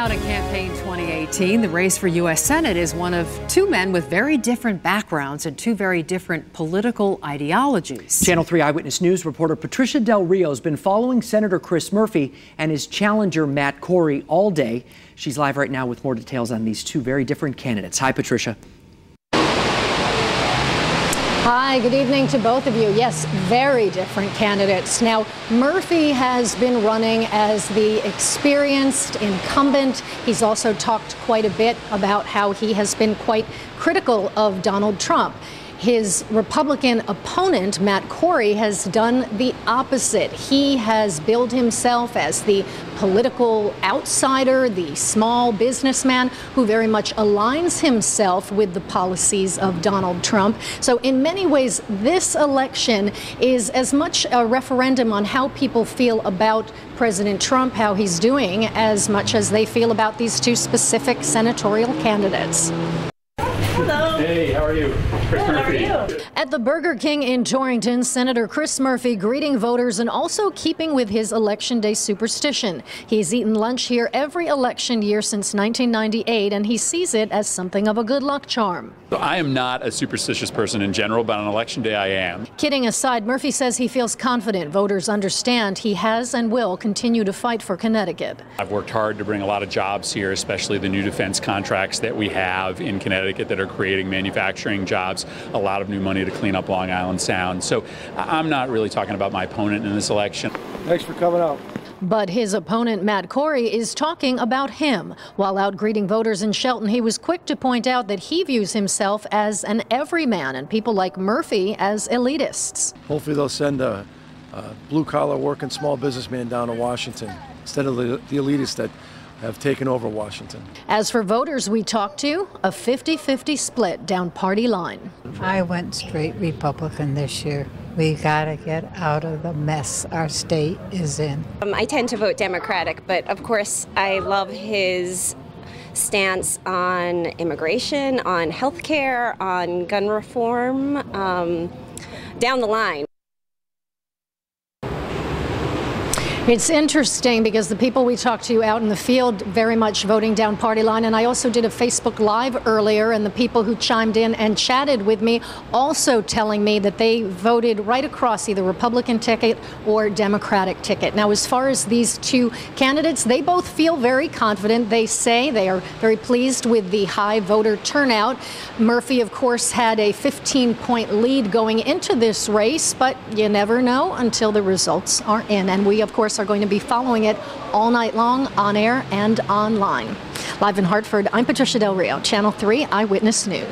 out in campaign 2018. The race for U.S. Senate is one of two men with very different backgrounds and two very different political ideologies. Channel 3 Eyewitness News reporter Patricia Del Rio has been following Senator Chris Murphy and his challenger Matt Corey all day. She's live right now with more details on these two very different candidates. Hi, Patricia. Hi, good evening to both of you. Yes, very different candidates. Now, Murphy has been running as the experienced incumbent. He's also talked quite a bit about how he has been quite critical of Donald Trump. His Republican opponent, Matt Corey, has done the opposite. He has billed himself as the political outsider, the small businessman who very much aligns himself with the policies of Donald Trump. So in many ways, this election is as much a referendum on how people feel about President Trump, how he's doing, as much as they feel about these two specific senatorial candidates. Hello. Hey, how are you? Chris Murphy. How are you? At the Burger King in Torrington, Senator Chris Murphy greeting voters and also keeping with his Election Day superstition. He's eaten lunch here every election year since 1998, and he sees it as something of a good luck charm. So I am not a superstitious person in general, but on Election Day I am. Kidding aside, Murphy says he feels confident voters understand he has and will continue to fight for Connecticut. I've worked hard to bring a lot of jobs here, especially the new defense contracts that we have in Connecticut that are creating manufacturing jobs, a lot of new money to clean up Long Island Sound. So I'm not really talking about my opponent in this election. Thanks for coming out. But his opponent, Matt Corey, is talking about him. While out greeting voters in Shelton, he was quick to point out that he views himself as an everyman and people like Murphy as elitists. Hopefully they'll send a blue-collar working small businessman down to Washington instead of the elitists that have taken over Washington. As for voters we talked to, a 50-50 split down party line. I went straight Republican this year. We got to get out of the mess our state is in. I tend to vote Democratic, but of course I love his stance on immigration, on health care, on gun reform, down the line. It's interesting because the people we talked to out in the field very much voting down party line, and I also did a Facebook Live earlier, and the people who chimed in and chatted with me also telling me that they voted right across either Republican ticket or Democratic ticket. Now, as far as these two candidates, they both feel very confident. They say they are very pleased with the high voter turnout. Murphy, of course, had a 15-point lead going into this race, but you never know until the results are in. And we, of course, are going to be following it all night long on air and online. Live in Hartford, I'm Patricia Del Rio, Channel 3 Eyewitness News.